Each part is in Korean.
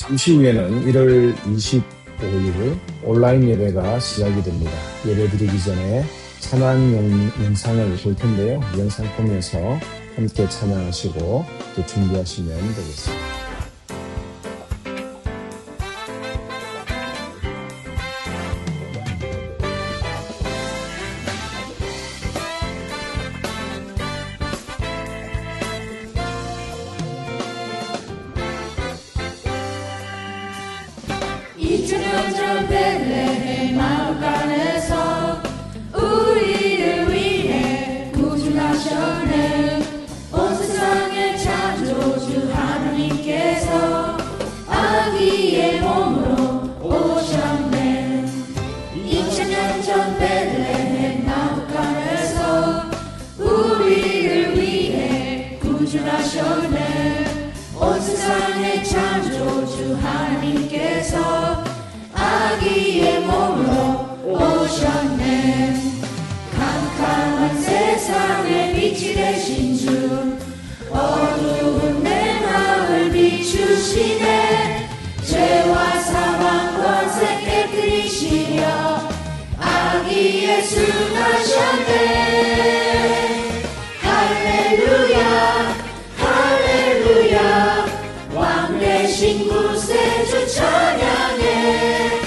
잠시 후에는 1월 25일 온라인 예배가 시작이 됩니다. 예배 드리기 전에 찬양 영상을 볼 텐데요. 영상 보면서 함께 찬양하시고 또 준비하시면 되겠습니다. 온 세상의 창조주 하나님께서 아기의 몸으로 오셨네. 캄캄한 세상에 빛이 되신 주, 어두운 내 마음을 비추시네. 죄와 사망 권세 깨뜨리시려 아기 예수 나셨네. 할렐루야 할렐루야, 왕 대신 구세주 찬양해.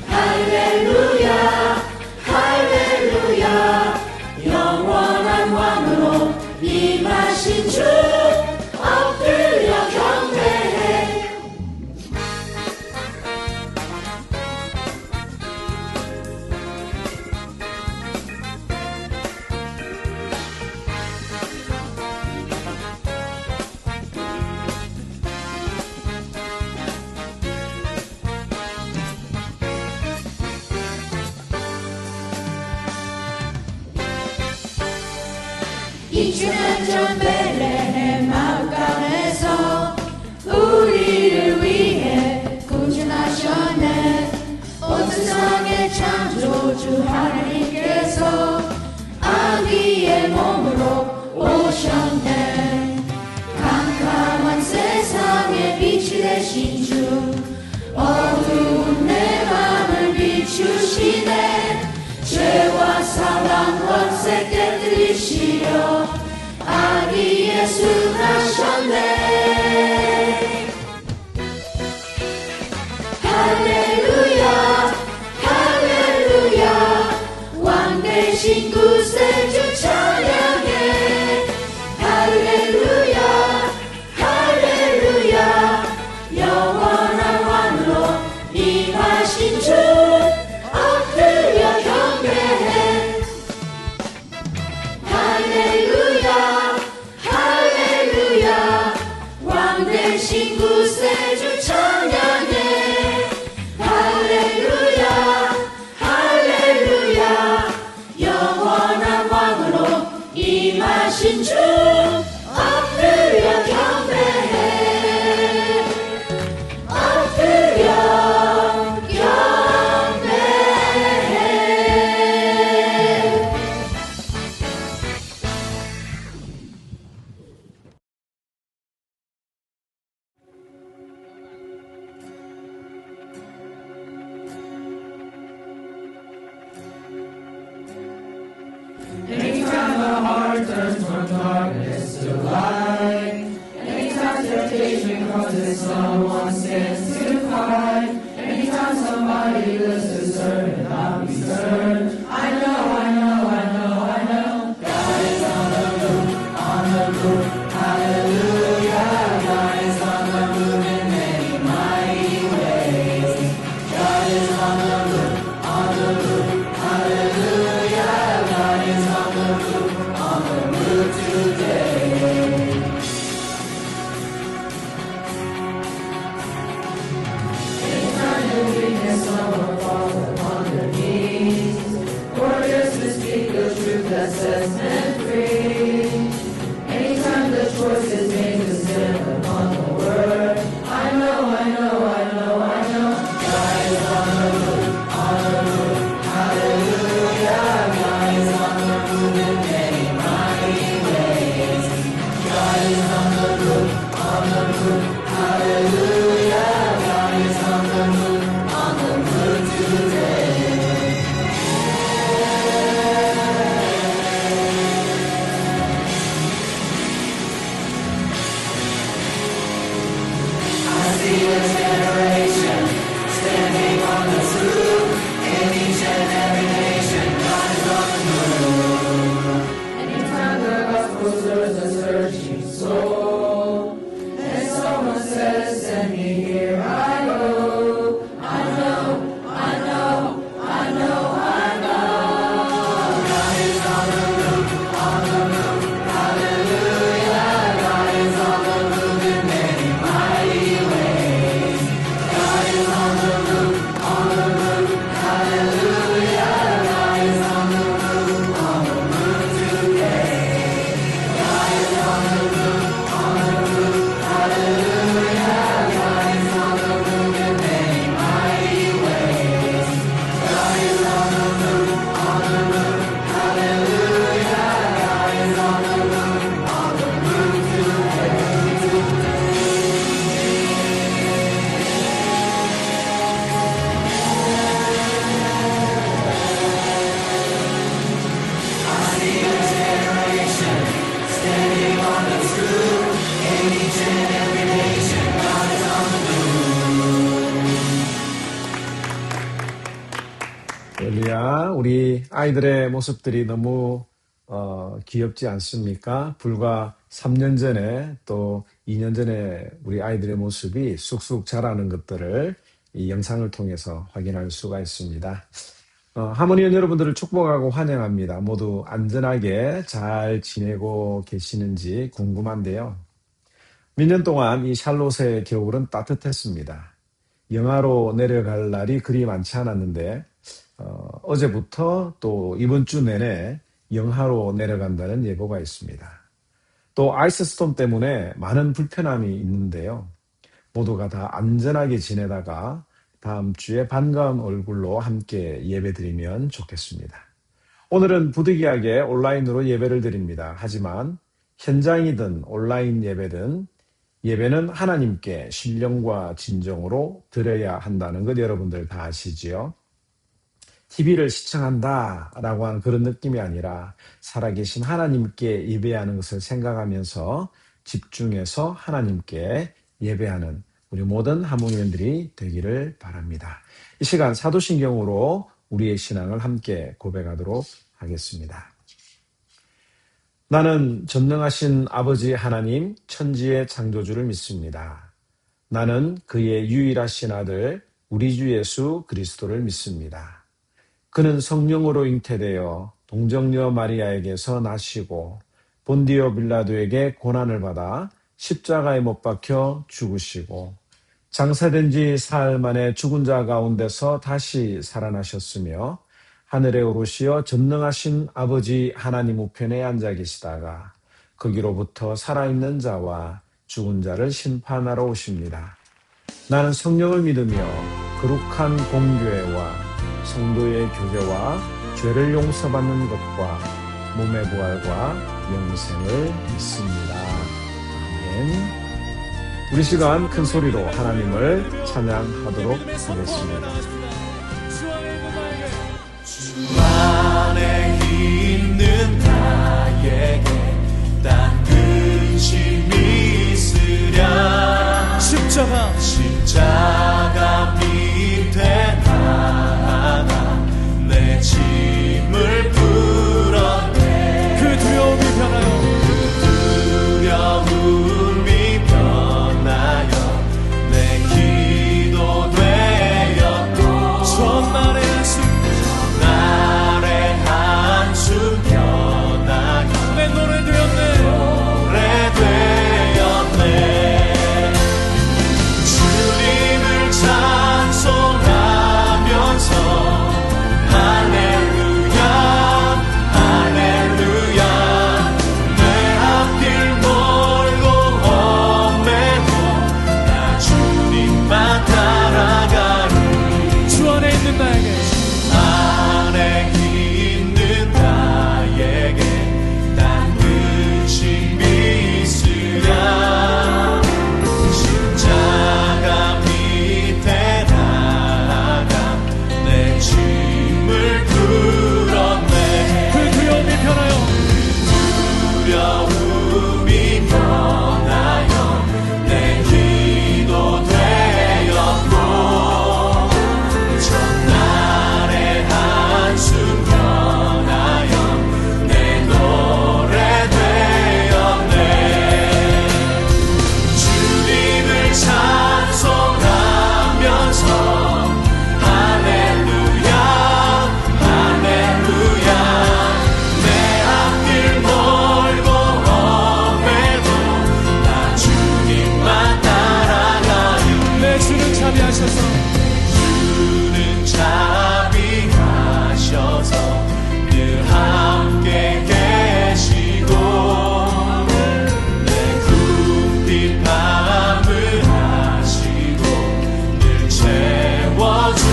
할렐루야 할렐루야, 영원한 왕으로 임하신 주 엎드려 경배해. 이주년 전 베레헴 마을간에서 우리를 위해 구준하셨네. 온 세상의 창조주 하나님께서 아기의 몸으로 오셨네. 캄캄한 세상에 빛이 되신 주, 어두운 내 맘을 비추시네. 죄와 사망 권세 깨뜨리시려 아기 예수 나셨네. 할렐루야 할렐루야, 왕 대신 구세주 찬양해. 할렐루야 할렐루야, 영원한 왕으로 임하신 주 엎드려 경배해. 할렐루야 할렐루야, 왕 대신 구세주 찬양해. 할렐루야 할렐루야, 영원한 왕으로 임하신 주 엎드려 경배해. 엎드려 Anytime the heart turns from darkness to light, anytime temptation causes someone stands to fight, anytime somebody lives to serve and not be served, I know, God is on the move, hallelujah, God is on the move in many mighty ways. God is on the move, hallelujah, God is on the move today. Anytime the weakness someone falls upon their knees, warriors to speak the truth that sets men free. Anytime the choice is made to stand upon the word, I know, God is on the move, hallelujah, God is on the move in many mighty ways. God is on the move, hallelujah, God 아이들의 모습들이 너무 귀엽지 않습니까? 불과 3년 전에 또 2년 전에 우리 아이들의 모습이 쑥쑥 자라는 것들을 이 영상을 통해서 확인할 수가 있습니다. 하모니언 여러분들을 축복하고 환영합니다. 모두 안전하게 잘 지내고 계시는지 궁금한데요. 몇 년 동안 이 샬롯의 겨울은 따뜻했습니다. 영하로 내려갈 날이 그리 많지 않았는데 어제부터 또 이번 주 내내 영하로 내려간다는 예보가 있습니다. 또 아이스스톰 때문에 많은 불편함이 있는데요. 모두가 다 안전하게 지내다가 다음 주에 반가운 얼굴로 함께 예배드리면 좋겠습니다. 오늘은 부득이하게 온라인으로 예배를 드립니다. 하지만 현장이든 온라인 예배는 하나님께 신령과 진정으로 드려야 한다는 것 여러분들 다 아시지요? TV를 시청한다라고 하는 그런 느낌이 아니라 살아계신 하나님께 예배하는 것을 생각하면서 집중해서 하나님께 예배하는 우리 모든 하모니언들이 되기를 바랍니다. 이 시간 사도신경으로 우리의 신앙을 함께 고백하도록 하겠습니다. 나는 전능하신 아버지 하나님 천지의 창조주를 믿습니다. 나는 그의 유일하신 아들 우리 주 예수 그리스도를 믿습니다. 그는 성령으로 잉태되어 동정녀 마리아에게서 나시고 본디오 빌라도에게 고난을 받아 십자가에 못 박혀 죽으시고 장사된 지 사흘 만에 죽은 자 가운데서 다시 살아나셨으며 하늘에 오르시어 전능하신 아버지 하나님 우편에 앉아 계시다가 거기로부터 살아있는 자와 죽은 자를 심판하러 오십니다. 나는 성령을 믿으며 거룩한 공교회와 성도의 교제와 죄를 용서받는 것과 몸의 부활과 영생을 믿습니다. 아멘. 우리 시간 큰 소리로 하나님을 찬양하도록 하겠습니다. 주 안에 있는 나에게 딴 근심이 있으랴 십자가 밑에 나아가 내 짐을 풀었네. 그 두려움이 변하여 내 기도 되었고 전날의 한숨 변하여 내 노래 되었네. 주님을 찬송하면서 할렐루야 할렐루야 내 앞길 멀고 험해도 나 주님만 따라가리. 주 안에 있는 나에게 딴 근심이 있으랴 십자가 밑에 나아가 내 짐을 풀었네. 그 두려움이 변하여 내 기도 되었고 전날의 한숨 변하여 내 노래 되었네. 주님을 찬송하면서 할렐루야 할렐루야 내 앞길 멀고 험해도 나 주님만 따라가리. 내 주는 자비하셔서 늘 함께 계시고 내 굽힌 밤을 하시고 늘 채워주시네.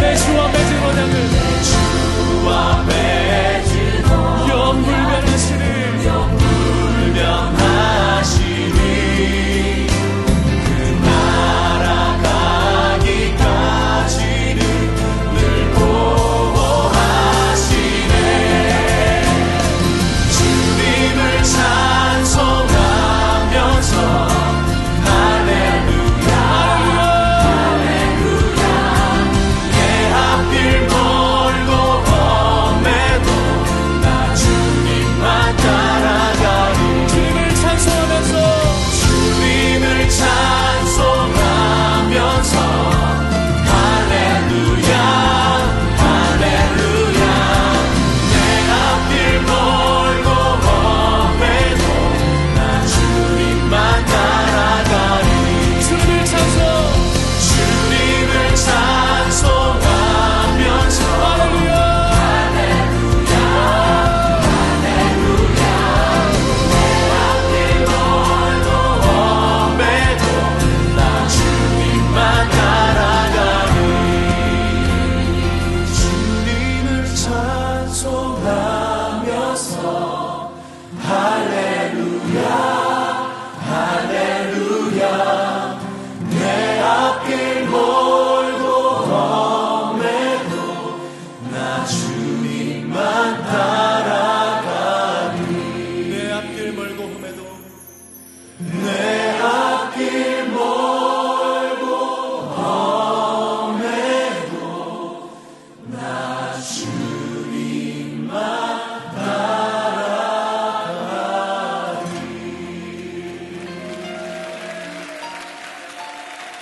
내 주와 맺은 언약을 영불변하시니 그 나라가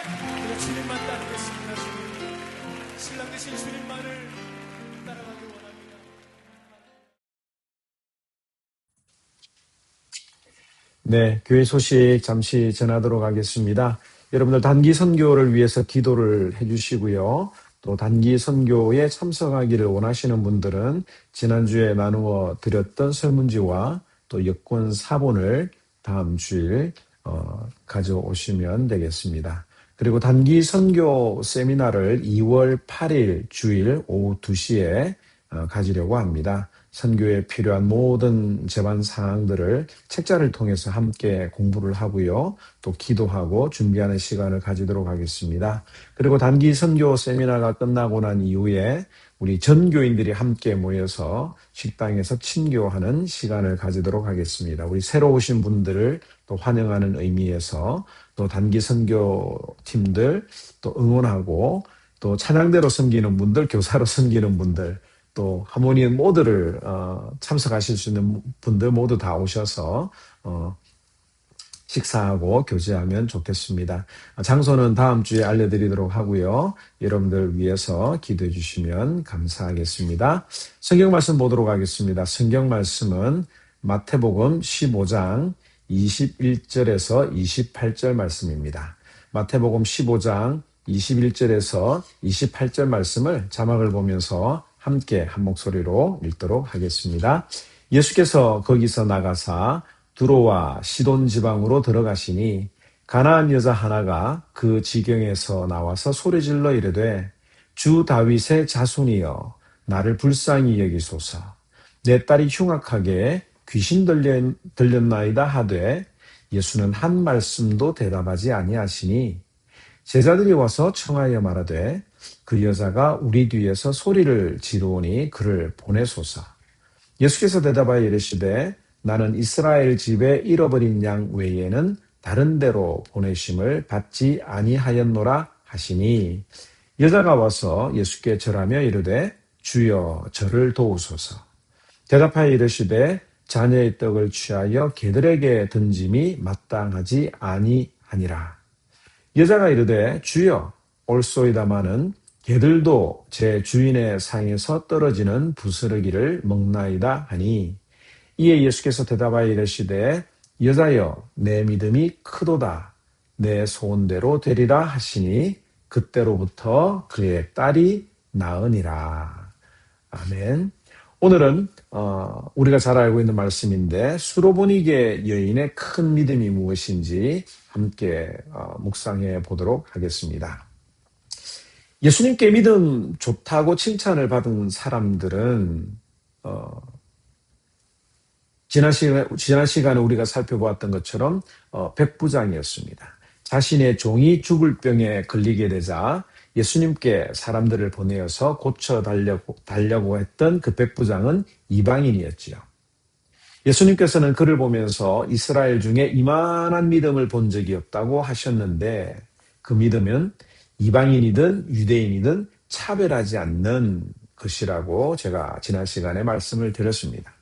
우리가 주님만 따르겠습니다. 주님, 신랑 되신 주님만을 따라가길 원합니다. 네, 교회 소식 잠시 전하도록 하겠습니다. 여러분들 단기 선교를 위해서 기도를 해주시고요. 또 단기 선교에 참석하기를 원하시는 분들은 지난주에 나누어 드렸던 설문지와 또 여권 사본을 다음 주일 가져오시면 되겠습니다. 그리고 단기 선교 세미나를 2월 8일 주일 오후 2시에 가지려고 합니다. 선교에 필요한 모든 제반 사항들을 책자를 통해서 함께 공부를 하고요. 또 기도하고 준비하는 시간을 가지도록 하겠습니다. 그리고 단기 선교 세미나가 끝나고 난 이후에 우리 전교인들이 함께 모여서 식당에서 친교하는 시간을 가지도록 하겠습니다. 우리 새로 오신 분들을 또 환영하는 의미에서 또 단기 선교팀들 또 응원하고 또 찬양대로 섬기는 분들, 교사로 섬기는 분들, 또 하모니언 모두를 참석하실 수 있는 분들 모두 다 오셔서 식사하고 교제하면 좋겠습니다. 장소는 다음 주에 알려드리도록 하고요. 여러분들 위해서 기도해 주시면 감사하겠습니다. 성경 말씀 보도록 하겠습니다. 성경 말씀은 마태복음 15장 21절에서 28절 말씀입니다. 마태복음 15장 21절에서 28절 말씀을 자막을 보면서 함께 한 목소리로 읽도록 하겠습니다. 예수께서 거기서 나가사 두로와 시돈 지방으로 들어가시니 가나안 여자 하나가 그 지경에서 나와서 소리질러 이르되 주 다윗의 자손이여 나를 불쌍히 여기소서. 내 딸이 흉악하게 귀신 들렸나이다 하되 예수는 한 말씀도 대답하지 아니하시니 제자들이 와서 청하여 말하되 그 여자가 우리 뒤에서 소리를 지르오니 그를 보내소서. 예수께서 대답하여 이르시되 나는 이스라엘 집에 잃어버린 양 외에는 다른 데로 보내심을 받지 아니하였노라 하시니 여자가 와서 예수께 절하며 이르되 주여 저를 도우소서. 대답하여 이르시되 자녀의 떡을 취하여 개들에게 던짐이 마땅하지 아니하니라. 여자가 이르되 주여 올소이다마는 개들도 제 주인의 상에서 떨어지는 부스러기를 먹나이다 하니 이에 예수께서 대답하여 이르시되 여자여 내 믿음이 크도다. 내 소원대로 되리라 하시니 그때로부터 그의 딸이 나으니라. 아멘. 오늘은 우리가 잘 알고 있는 말씀인데 수로보니게 여인의 큰 믿음이 무엇인지 함께 묵상해 보도록 하겠습니다. 예수님께 믿음 좋다고 칭찬을 받은 사람들은 지난 시간에 우리가 살펴보았던 것처럼 백부장이었습니다. 자신의 종이 죽을 병에 걸리게 되자 예수님께 사람들을 보내어서 고쳐달라고 했던 그 백부장은 이방인이었지요. 예수님께서는 그를 보면서 이스라엘 중에 이만한 믿음을 본 적이 없다고 하셨는데 그 믿음은 이방인이든 유대인이든 차별하지 않는 것이라고 제가 지난 시간에 말씀을 드렸습니다.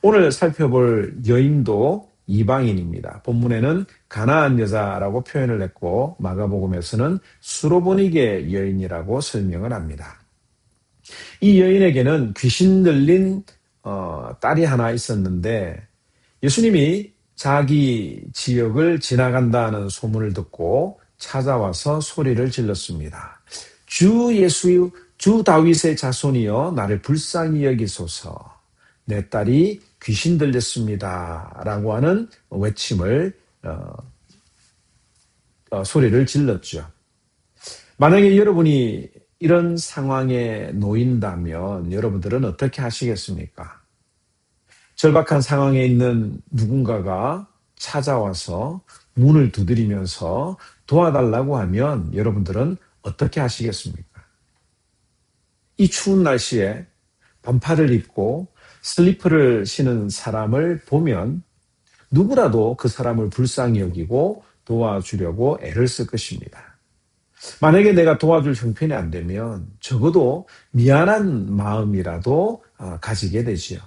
오늘 살펴볼 여인도 이방인입니다. 본문에는 가나안 여자라고 표현을 했고 마가복음에서는 수로보니게 여인이라고 설명을 합니다. 이 여인에게는 귀신 들린 딸이 하나 있었는데 예수님이 자기 지역을 지나간다는 소문을 듣고 찾아와서 소리를 질렀습니다. 주 다윗의 자손이여 나를 불쌍히 여기소서. 내 딸이 귀신 들렸습니다. 라고 하는 외침을 소리를 질렀죠. 만약에 여러분이 이런 상황에 놓인다면 여러분들은 어떻게 하시겠습니까? 절박한 상황에 있는 누군가가 찾아와서 문을 두드리면서 도와달라고 하면 여러분들은 어떻게 하시겠습니까? 이 추운 날씨에 반팔을 입고 슬리퍼를 신은 사람을 보면 누구라도 그 사람을 불쌍히 여기고 도와주려고 애를 쓸 것입니다. 만약에 내가 도와줄 형편이 안 되면 적어도 미안한 마음이라도 가지게 되지요.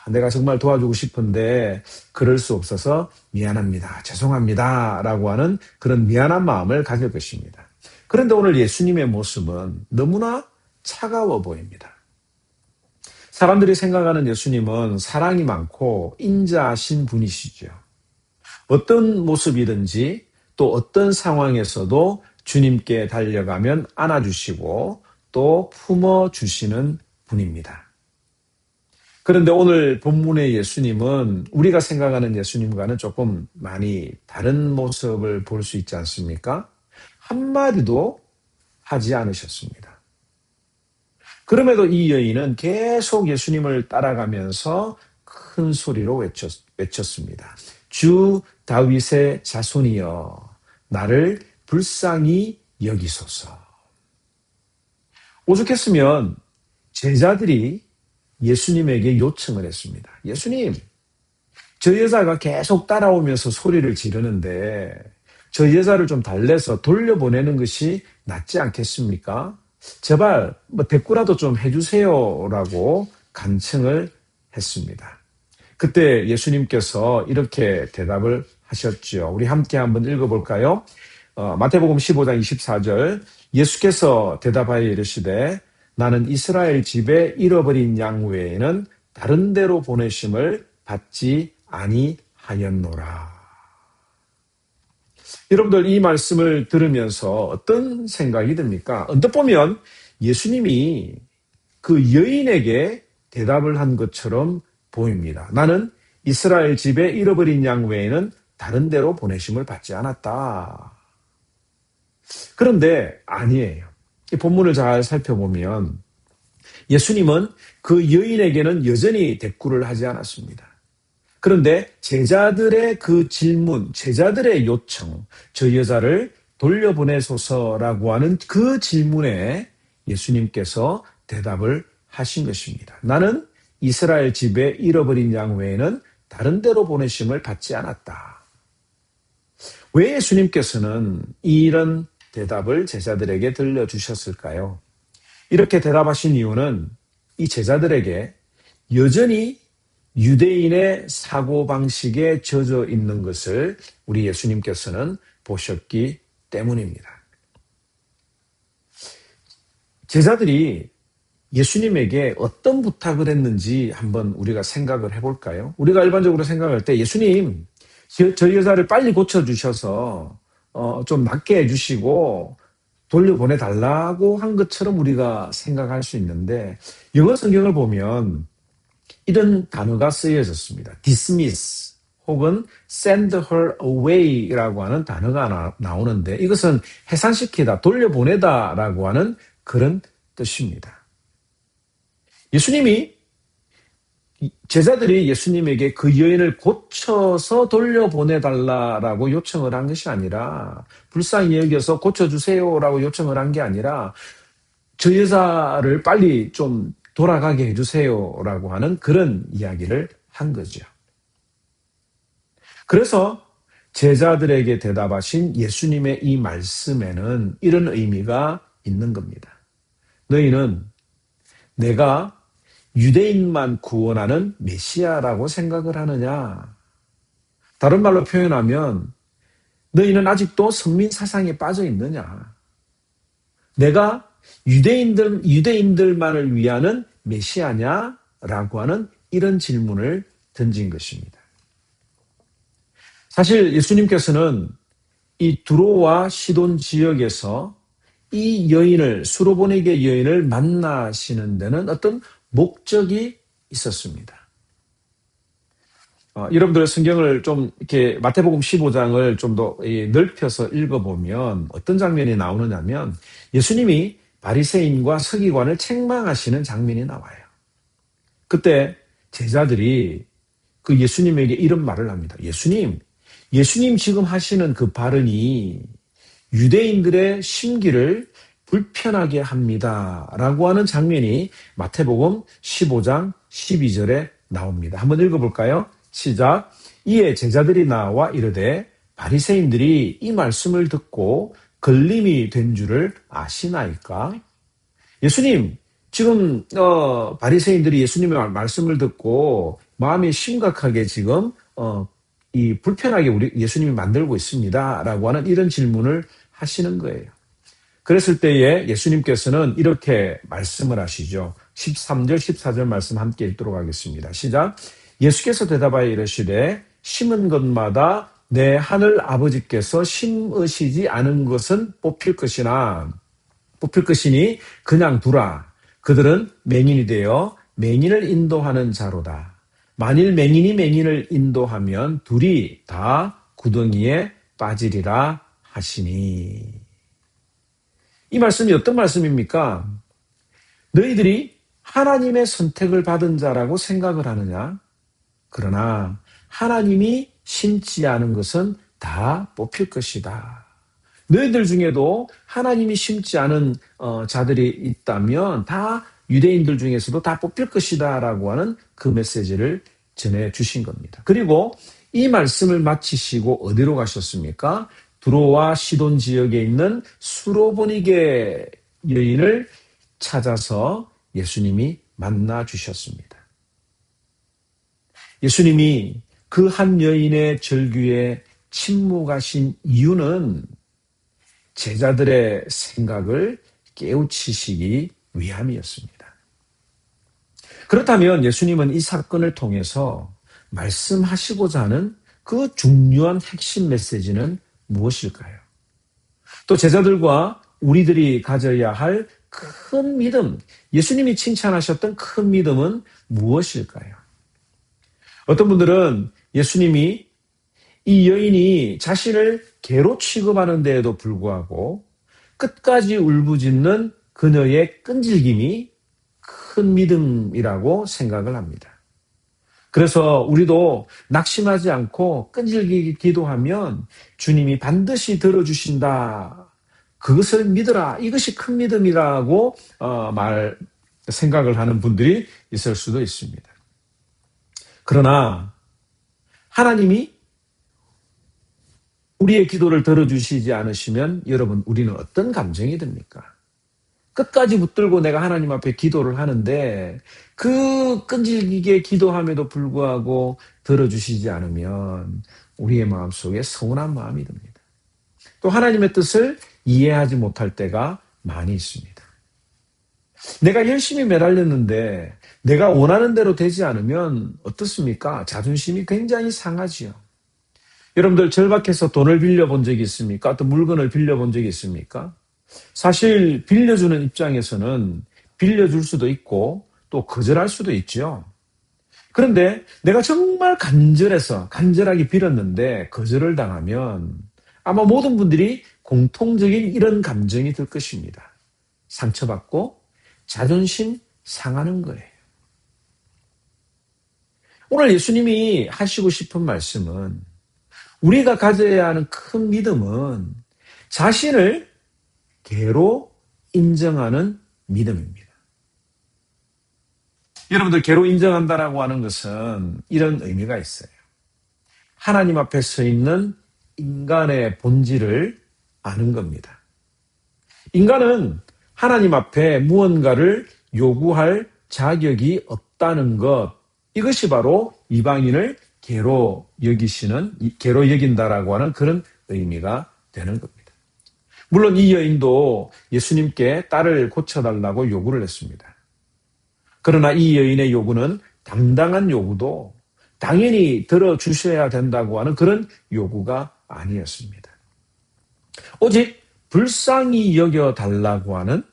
내가 정말 도와주고 싶은데 그럴 수 없어서 미안합니다. 죄송합니다. 라고 하는 그런 미안한 마음을 가질 것입니다. 그런데 오늘 예수님의 모습은 너무나 차가워 보입니다. 사람들이 생각하는 예수님은 사랑이 많고 인자하신 분이시죠. 어떤 모습이든지 또 어떤 상황에서도 주님께 달려가면 안아주시고 또 품어주시는 분입니다. 그런데 오늘 본문의 예수님은 우리가 생각하는 예수님과는 조금 많이 다른 모습을 볼 수 있지 않습니까? 한마디도 하지 않으셨습니다. 그럼에도 이 여인은 계속 예수님을 따라가면서 큰 소리로 외쳤습니다. 주 다윗의 자손이여, 나를 불쌍히 여기소서. 오죽했으면 제자들이 예수님에게 요청을 했습니다. 예수님, 저 여자가 계속 따라오면서 소리를 지르는데 저 여자를 좀 달래서 돌려보내는 것이 낫지 않겠습니까? 제발 대꾸라도 좀 해주세요라고 간청을 했습니다. 그때 예수님께서 이렇게 대답을 하셨죠. 우리 함께 한번 읽어볼까요? 마태복음 15장 24절, 예수께서 대답하여 이르시되 나는 이스라엘 집에 잃어버린 양 외에는 다른 데로 보내심을 받지 아니하였노라. 여러분들 이 말씀을 들으면서 어떤 생각이 듭니까? 언뜻 보면 예수님이 그 여인에게 대답을 한 것처럼 보입니다. 나는 이스라엘 집에 잃어버린 양 외에는 다른 데로 보내심을 받지 않았다. 그런데 아니에요. 이 본문을 잘 살펴보면 예수님은 그 여인에게는 여전히 대꾸를 하지 않았습니다. 그런데 제자들의 그 질문, 제자들의 요청, 저 여자를 돌려보내소서라고 하는 그 질문에 예수님께서 대답을 하신 것입니다. 나는 이스라엘 집에 잃어버린 양 외에는 다른 데로 보내심을 받지 않았다. 왜 예수님께서는 이런 대답을 제자들에게 들려주셨을까요? 이렇게 대답하신 이유는 이 제자들에게 여전히 유대인의 사고방식에 젖어 있는 것을 우리 예수님께서는 보셨기 때문입니다. 제자들이 예수님에게 어떤 부탁을 했는지 한번 우리가 생각을 해볼까요? 우리가 일반적으로 생각할 때 예수님, 저 여자를 빨리 고쳐주셔서 좀 낫게 해주시고 돌려보내달라고 한 것처럼 우리가 생각할 수 있는데 영어 성경을 보면 이런 단어가 쓰여졌습니다. dismiss 혹은 send her away라고 하는 단어가 나오는데 이것은 해산시키다, 돌려보내다라고 하는 그런 뜻입니다. 제자들이 예수님에게 그 여인을 고쳐서 돌려보내달라고 요청을 한 것이 아니라 불쌍히 여겨서 고쳐주세요라고 요청을 한 게 아니라 저 여자를 빨리 좀 돌아가게 해주세요라고 하는 그런 이야기를 한 거죠. 그래서 제자들에게 대답하신 예수님의 이 말씀에는 이런 의미가 있는 겁니다. 너희는 내가 유대인만 구원하는 메시아라고 생각을 하느냐? 다른 말로 표현하면 너희는 아직도 선민 사상에 빠져 있느냐? 내가 유대인들만을 위하는 메시아냐? 라고 하는 이런 질문을 던진 것입니다. 사실 예수님께서는 이 두로와 시돈 지역에서 이 여인을, 수로보니게 여인을 만나시는 데는 어떤 목적이 있었습니다. 여러분들 성경을 좀 이렇게 마태복음 15장을 좀 더 넓혀서 읽어보면 어떤 장면이 나오느냐면 예수님이 바리새인과 서기관을 책망하시는 장면이 나와요. 그때 제자들이 그 예수님에게 이런 말을 합니다. 예수님 지금 하시는 그 발언이 유대인들의 심기를 불편하게 합니다. 라고 하는 장면이 마태복음 15장 12절에 나옵니다. 한번 읽어볼까요? 시작. 이에 제자들이 나와 이르되 바리새인들이 이 말씀을 듣고 걸림이 된 줄을 아시나이까? 예수님, 지금 바리새인들이 예수님의 말씀을 듣고 마음이 심각하게 지금 이 불편하게 우리 예수님이 만들고 있습니다라고 하는 이런 질문을 하시는 거예요. 그랬을 때에 예수님께서는 이렇게 말씀을 하시죠. 13절, 14절 말씀 함께 읽도록 하겠습니다. 시작. 예수께서 대답하여 이르시되 심은 것마다 내 하늘 아버지께서 심으시지 않은 것은 뽑힐 것이니 그냥 두라. 그들은 맹인이 되어 맹인을 인도하는 자로다. 만일 맹인이 맹인을 인도하면 둘이 다 구덩이에 빠지리라 하시니. 이 말씀이 어떤 말씀입니까? 너희들이 하나님의 선택을 받은 자라고 생각을 하느냐? 그러나 하나님이 심지 않은 것은 다 뽑힐 것이다. 너희들 중에도 하나님이 심지 않은 자들이 있다면 다 유대인들 중에서도 다 뽑힐 것이다 라고 하는 그 메시지를 전해주신 겁니다. 그리고 이 말씀을 마치시고 어디로 가셨습니까? 두로와 시돈 지역에 있는 수로보니게 여인을 찾아서 예수님이 만나 주셨습니다. 예수님이 그 한 여인의 절규에 침묵하신 이유는 제자들의 생각을 깨우치시기 위함이었습니다. 그렇다면 예수님은 이 사건을 통해서 말씀하시고자 하는 그 중요한 핵심 메시지는 무엇일까요? 또 제자들과 우리들이 가져야 할 큰 믿음, 예수님이 칭찬하셨던 큰 믿음은 무엇일까요? 어떤 분들은 예수님이 이 여인이 자신을 개로 취급하는 데에도 불구하고 끝까지 울부짖는 그녀의 끈질김이 큰 믿음이라고 생각을 합니다. 그래서 우리도 낙심하지 않고 끈질기게 기도하면 주님이 반드시 들어주신다. 그것을 믿으라. 이것이 큰 믿음이라고 생각을 하는 분들이 있을 수도 있습니다. 그러나 하나님이 우리의 기도를 들어주시지 않으시면 여러분 우리는 어떤 감정이 듭니까? 끝까지 붙들고 내가 하나님 앞에 기도를 하는데 그 끈질기게 기도함에도 불구하고 들어주시지 않으면 우리의 마음속에 서운한 마음이 듭니다. 또 하나님의 뜻을 이해하지 못할 때가 많이 있습니다. 내가 열심히 매달렸는데 내가 원하는 대로 되지 않으면 어떻습니까? 자존심이 굉장히 상하지요. 여러분들 절박해서 돈을 빌려본 적이 있습니까? 또 물건을 빌려본 적이 있습니까? 사실 빌려주는 입장에서는 빌려줄 수도 있고 또 거절할 수도 있죠. 그런데 내가 정말 간절하게 빌었는데 거절을 당하면 아마 모든 분들이 공통적인 이런 감정이 들 것입니다. 상처받고 자존심 상하는 거예요. 오늘 예수님이 하시고 싶은 말씀은 우리가 가져야 하는 큰 믿음은 자신을 개로 인정하는 믿음입니다. 여러분들 개로 인정한다라고 하는 것은 이런 의미가 있어요. 하나님 앞에 서 있는 인간의 본질을 아는 겁니다. 인간은 하나님 앞에 무언가를 요구할 자격이 없다는 것, 이것이 바로 이방인을 개로 여긴다라고 하는 그런 의미가 되는 겁니다. 물론 이 여인도 예수님께 딸을 고쳐달라고 요구를 했습니다. 그러나 이 여인의 요구는 당당한 요구도 당연히 들어주셔야 된다고 하는 그런 요구가 아니었습니다. 오직 불쌍히 여겨달라고 하는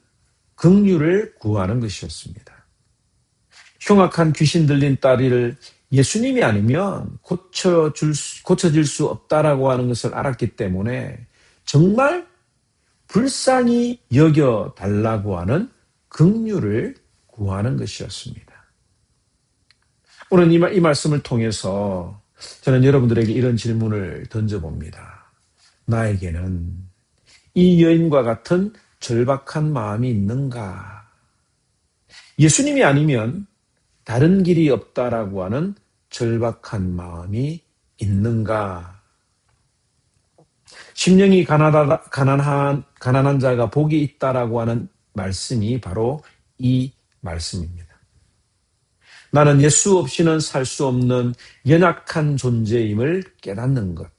긍휼을 구하는 것이었습니다. 흉악한 귀신 들린 딸을 예수님이 아니면 고쳐질 수 없다라고 하는 것을 알았기 때문에 정말 불쌍히 여겨달라고 하는 긍휼을 구하는 것이었습니다. 오늘 이 말씀을 통해서 저는 여러분들에게 이런 질문을 던져봅니다. 나에게는 이 여인과 같은 절박한 마음이 있는가? 예수님이 아니면 다른 길이 없다라고 하는 절박한 마음이 있는가? 심령이 가난한 자가 복이 있다라고 하는 말씀이 바로 이 말씀입니다. 나는 예수 없이는 살 수 없는 연약한 존재임을 깨닫는 것.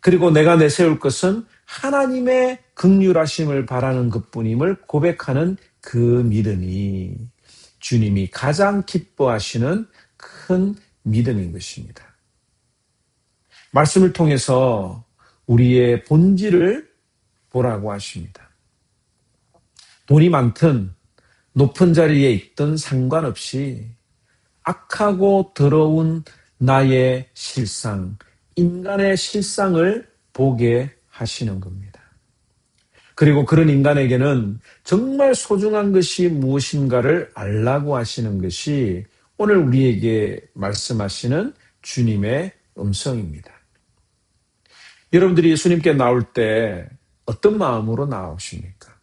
그리고 내가 내세울 것은 하나님의 긍휼하심을 바라는 것뿐임을 고백하는 그 믿음이 주님이 가장 기뻐하시는 큰 믿음인 것입니다. 말씀을 통해서 우리의 본질을 보라고 하십니다. 돈이 많든 높은 자리에 있든 상관없이 악하고 더러운 나의 실상, 인간의 실상을 보게 하시는 겁니다. 그리고 그런 인간에게는 정말 소중한 것이 무엇인가를 알라고 하시는 것이 오늘 우리에게 말씀하시는 주님의 음성입니다. 여러분들이 예수님께 나올 때 어떤 마음으로 나오십니까?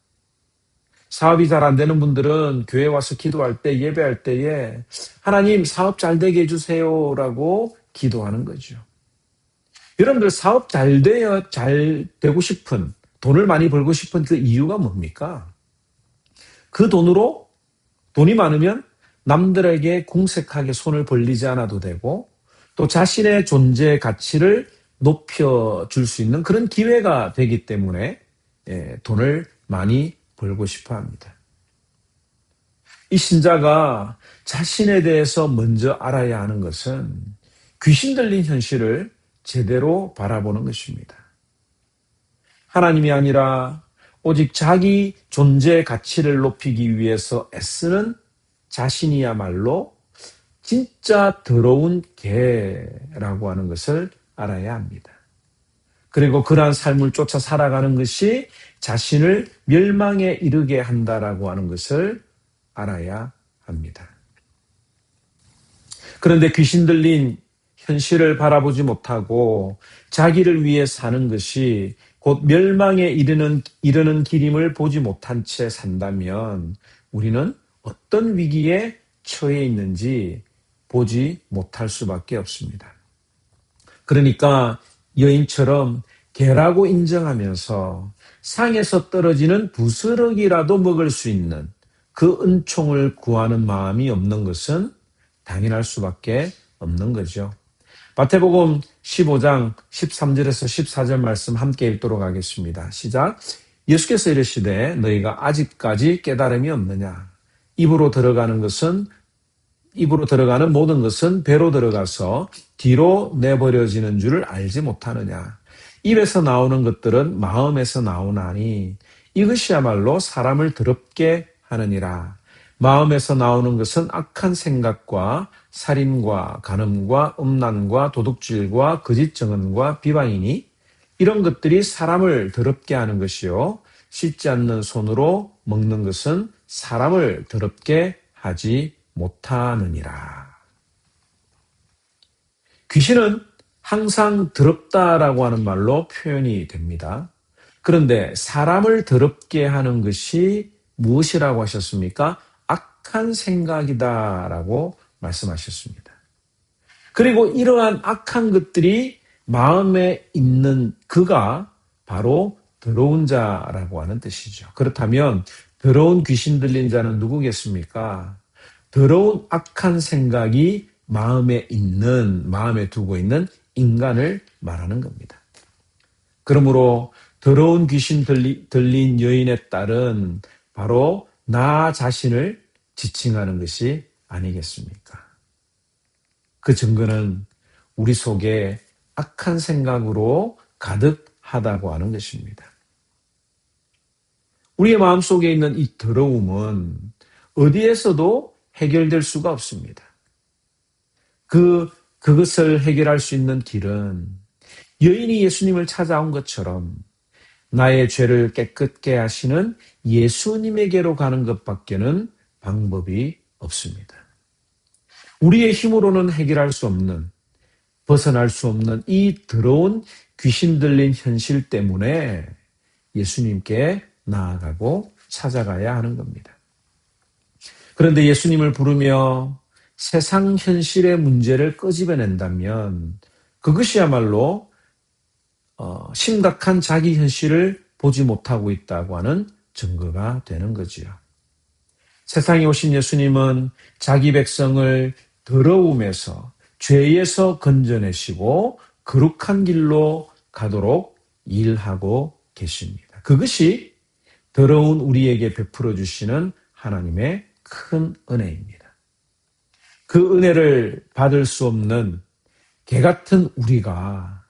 사업이 잘 안 되는 분들은 교회 와서 기도할 때, 예배할 때에 하나님 사업 잘 되게 해주세요라고 기도하는 거죠. 여러분들 사업 잘 되고 싶은, 돈을 많이 벌고 싶은 그 이유가 뭡니까? 그 돈이 많으면 남들에게 궁색하게 손을 벌리지 않아도 되고 또 자신의 존재 가치를 높여줄 수 있는 그런 기회가 되기 때문에 돈을 많이 벌고 싶어 합니다. 이 신자가 자신에 대해서 먼저 알아야 하는 것은 귀신 들린 현실을 제대로 바라보는 것입니다. 하나님이 아니라 오직 자기 존재 가치를 높이기 위해서 애쓰는 자신이야말로 진짜 더러운 개라고 하는 것을 알아야 합니다. 그리고 그러한 삶을 쫓아 살아가는 것이 자신을 멸망에 이르게 한다라고 하는 것을 알아야 합니다. 그런데 귀신 들린 현실을 바라보지 못하고 자기를 위해 사는 것이 곧 멸망에 이르는 길임을 보지 못한 채 산다면 우리는 어떤 위기에 처해 있는지 보지 못할 수밖에 없습니다. 그러니까 여인처럼 개라고 인정하면서 상에서 떨어지는 부스러기라도 먹을 수 있는 그 은총을 구하는 마음이 없는 것은 당연할 수밖에 없는 거죠. 마태복음 15장 13절에서 14절 말씀 함께 읽도록 하겠습니다. 시작. 예수께서 이르시되 너희가 아직까지 깨달음이 없느냐? 입으로 들어가는 모든 것은 배로 들어가서 뒤로 내버려지는 줄을 알지 못하느냐? 입에서 나오는 것들은 마음에서 나오나니 이것이야말로 사람을 더럽게 하느니라. 마음에서 나오는 것은 악한 생각과 살인과 간음과 음란과 도둑질과 거짓 증언과 비방이니 이런 것들이 사람을 더럽게 하는 것이요 씻지 않는 손으로 먹는 것은 사람을 더럽게 하지 못하느니라. 귀신은 항상 더럽다라고 하는 말로 표현이 됩니다. 그런데 사람을 더럽게 하는 것이 무엇이라고 하셨습니까? 악한 생각이다라고 말씀하셨습니다. 그리고 이러한 악한 것들이 마음에 있는 그가 바로 더러운 자라고 하는 뜻이죠. 그렇다면 더러운 귀신 들린 자는 누구겠습니까? 더러운 악한 생각이 마음에 두고 있는 인간을 말하는 겁니다. 그러므로 더러운 귀신 들린 여인의 딸은 바로 나 자신을 지칭하는 것이 아니겠습니까? 그 증거는 우리 속에 악한 생각으로 가득하다고 하는 것입니다. 우리의 마음속에 있는 이 더러움은 어디에서도 해결될 수가 없습니다. 그것을 해결할 수 있는 길은 여인이 예수님을 찾아온 것처럼 나의 죄를 깨끗게 하시는 예수님에게로 가는 것밖에는 방법이 없습니다. 우리의 힘으로는 해결할 수 없는, 벗어날 수 없는 이 더러운 귀신 들린 현실 때문에 예수님께 나아가고 찾아가야 하는 겁니다. 그런데 예수님을 부르며 세상 현실의 문제를 끄집어낸다면 그것이야말로 심각한 자기 현실을 보지 못하고 있다고 하는 증거가 되는 거지요. 세상에 오신 예수님은 자기 백성을 더러움에서 죄에서 건져내시고 거룩한 길로 가도록 일하고 계십니다. 그것이 더러운 우리에게 베풀어 주시는 하나님의 큰 은혜입니다. 그 은혜를 받을 수 없는 개 같은 우리가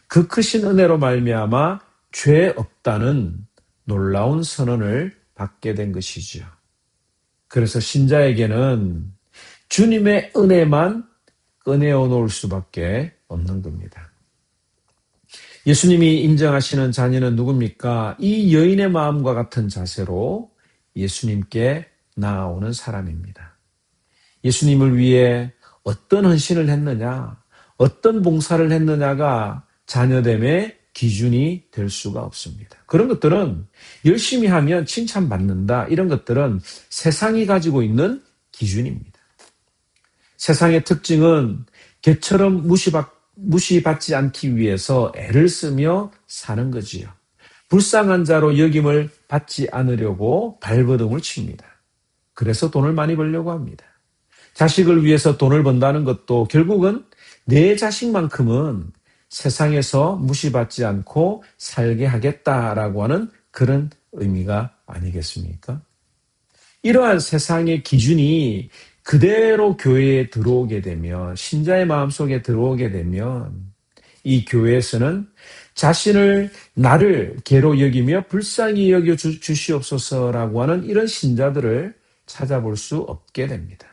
그 크신 은혜로 말미암아 죄 없다는 놀라운 선언을 받게 된 것이지요. 그래서 신자에게는 주님의 은혜만 꺼내어 놓을 수밖에 없는 겁니다. 예수님이 인정하시는 자녀는 누굽니까? 이 여인의 마음과 같은 자세로 예수님께 나아오는 사람입니다. 예수님을 위해 어떤 헌신을 했느냐, 어떤 봉사를 했느냐가 자녀됨의 기준이 될 수가 없습니다. 그런 것들은 열심히 하면 칭찬받는다, 이런 것들은 세상이 가지고 있는 기준입니다. 세상의 특징은 개처럼 무시받지 않기 위해서 애를 쓰며 사는 거지요. 불쌍한 자로 여김을 받지 않으려고 발버둥을 칩니다. 그래서 돈을 많이 벌려고 합니다. 자식을 위해서 돈을 번다는 것도 결국은 내 자식만큼은 세상에서 무시받지 않고 살게 하겠다라고 하는 그런 의미가 아니겠습니까? 이러한 세상의 기준이 그대로 교회에 들어오게 되면, 신자의 마음속에 들어오게 되면 이 교회에서는 자신을 나를 개로 여기며 불쌍히 여겨 주시옵소서라고 하는 이런 신자들을 찾아볼 수 없게 됩니다.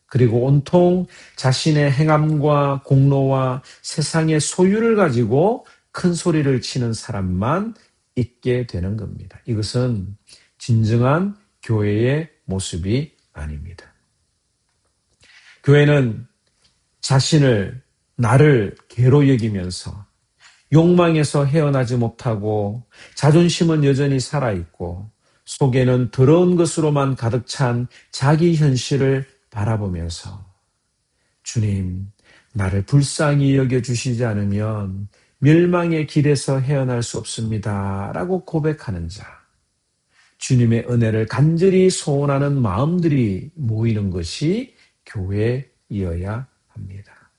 그리고 온통 자신의 행함과 공로와 세상의 소유를 가지고 큰 소리를 치는 사람만 있게 되는 겁니다. 이것은 진정한 교회의 모습이 아닙니다. 교회는 자신을, 나를 개로 여기면서 욕망에서 헤어나지 못하고 자존심은 여전히 살아있고 속에는 더러운 것으로만 가득 찬 자기 현실을 바라보면서 주님, 나를 불쌍히 여겨주시지 않으면 멸망의 길에서 헤어날 수 없습니다 라고 고백하는 자, 주님의 은혜를 간절히 소원하는 마음들이 모이는 것이 교회이어야 합니다.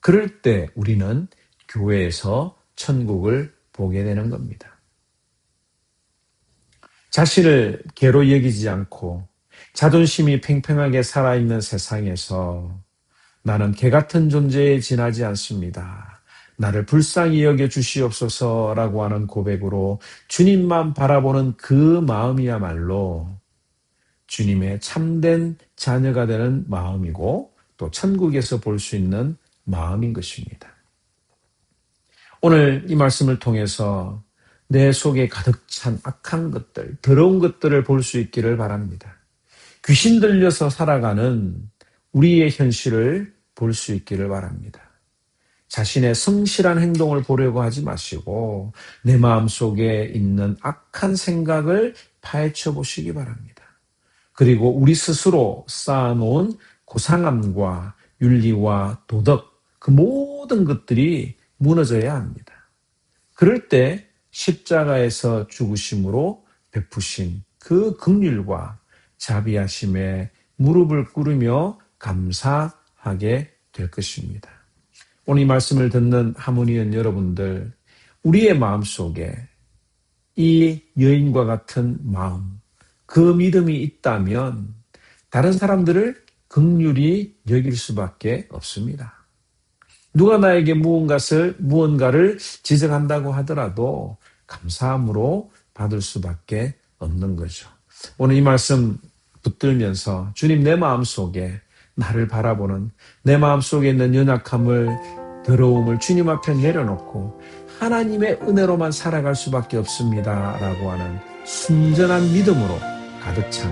그럴 때 우리는 교회에서 천국을 보게 되는 겁니다. 자신을 개로 여기지 않고 자존심이 팽팽하게 살아있는 세상에서 나는 개 같은 존재에 지나지 않습니다. 나를 불쌍히 여겨 주시옵소서라고 하는 고백으로 주님만 바라보는 그 마음이야말로 주님의 참된 자녀가 되는 마음이고 또 천국에서 볼 수 있는 마음인 것입니다. 오늘 이 말씀을 통해서 내 속에 가득 찬 악한 것들, 더러운 것들을 볼 수 있기를 바랍니다. 귀신 들려서 살아가는 우리의 현실을 볼 수 있기를 바랍니다. 자신의 성실한 행동을 보려고 하지 마시고 내 마음속에 있는 악한 생각을 파헤쳐 보시기 바랍니다. 그리고 우리 스스로 쌓아놓은 고상함과 윤리와 도덕, 그 모든 것들이 무너져야 합니다. 그럴 때 십자가에서 죽으심으로 베푸신 그 긍휼과 자비하심에 무릎을 꿇으며 감사하게 될 것입니다. 오늘 이 말씀을 듣는 하모니언 여러분들, 우리의 마음속에 이 여인과 같은 마음, 그 믿음이 있다면 다른 사람들을 긍휼히 여길 수밖에 없습니다. 누가 나에게 무언가를 지적한다고 하더라도 감사함으로 받을 수밖에 없는 거죠. 오늘 이 말씀 붙들면서 주님, 내 마음속에 나를 바라보는 내 마음속에 있는 연약함을, 더러움을 주님 앞에 내려놓고 하나님의 은혜로만 살아갈 수밖에 없습니다 라고 하는 순전한 믿음으로 가득 찬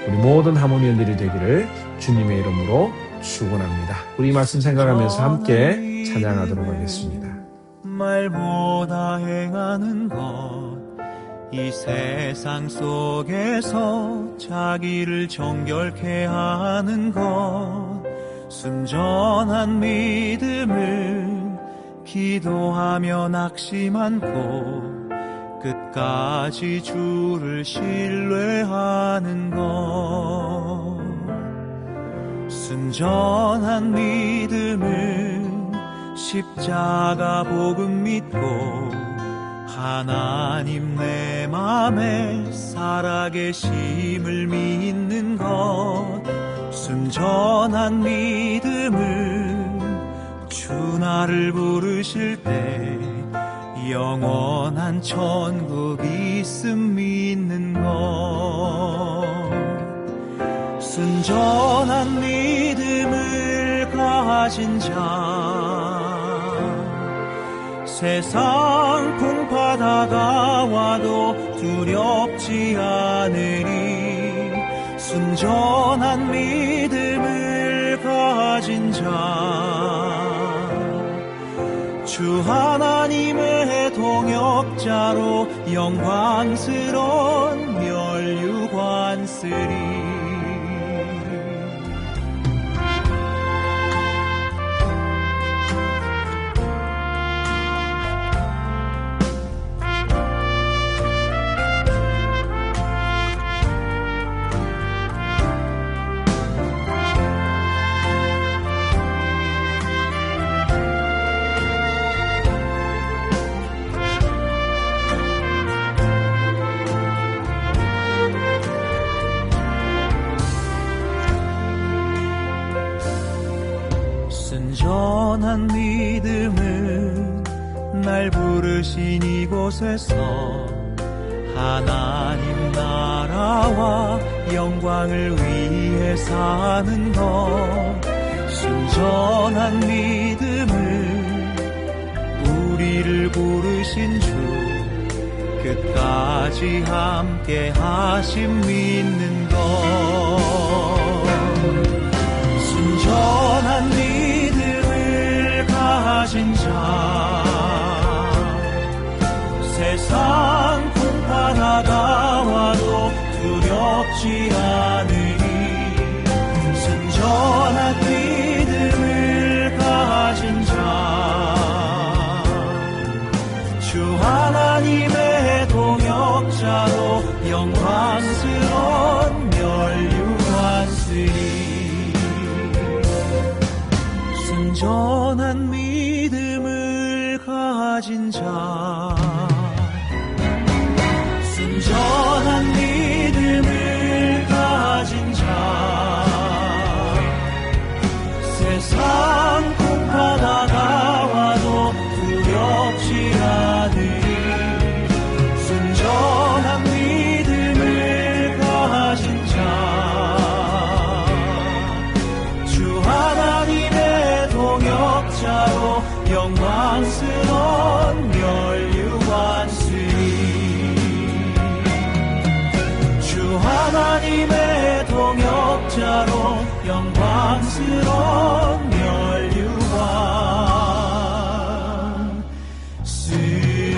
우리 모든 하모니언들이 되기를 주님의 이름으로 축원합니다. 우리 이 말씀 생각하면서 함께 찬양하도록 하겠습니다. 말보다 행하는 것, 이 세상 속에서 자기를 정결케 하는 것, 순전한 믿음을 기도하며 낙심 않고 끝까지 주를 신뢰하는 것. 순전한 믿음은 십자가 복음 믿고 하나님 내 맘에 살아계심을 믿는 것. 순전한 믿음은 주 나를 부르실 때 영원한 천국 있음 믿는 것. 순전한 믿음을 가진 자, 세상 풍파 다가와도 두렵지 않으리. 순전한 믿음을 가진 자, 주 하나님의 동역자로 영광스러운 멸류관 쓰리. 순전한 믿음은 날 부르신 이곳에서 하나님 나라와 영광을 위해 사는 것. 순전한 믿음은 우리를 부르신 주 끝까지 함께 하심 믿는 것. 순전한 믿음을 가진 자, 세상 풍파 다가와도 두렵지 않으리. 순전한 믿음을 가진 자, 주 하나님의 동역자로 영광스러운 멸류관 쓰리. 순전한 믿음을 가진 자, 순전한 믿음을 가진 자, 세상 풍파 다가와도 두렵지 않으리. 순전한 믿음을 가진 자, 주 하나님의 동역자로 영광스러운 멸류관 쓰리. 주 하나님의 동역자로 영광스러운 멸류관 쓰리.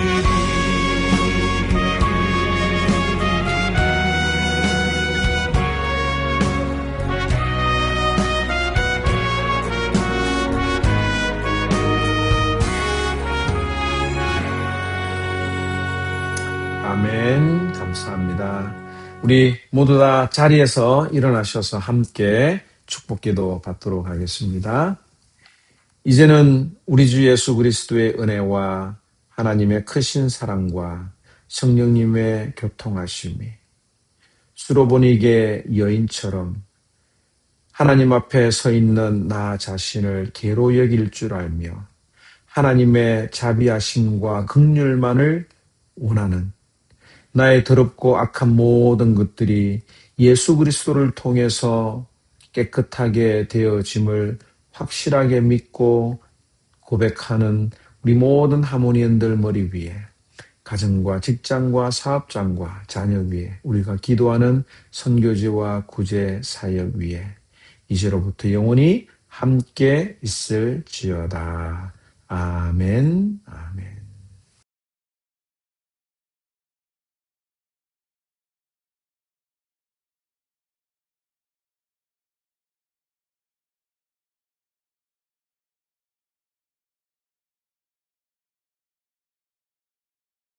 아멘. 감사합니다. 우리 모두 다 자리에서 일어나셔서 함께 축복기도 받도록 하겠습니다. 이제는 우리 주 예수 그리스도의 은혜와 하나님의 크신 사랑과 성령님의 교통하심이 수로보니게 여인처럼 하나님 앞에 서 있는 나 자신을 괴로 여길 줄 알며 하나님의 자비하심과 긍휼만을 원하는 나의 더럽고 악한 모든 것들이 예수 그리스도를 통해서 깨끗하게 되어짐을 확실하게 믿고 고백하는 우리 모든 하모니언들 머리 위에, 가정과 직장과 사업장과 자녀 위에, 우리가 기도하는 선교지와 구제 사역 위에 이제로부터 영원히 함께 있을지어다. 아멘. 아멘.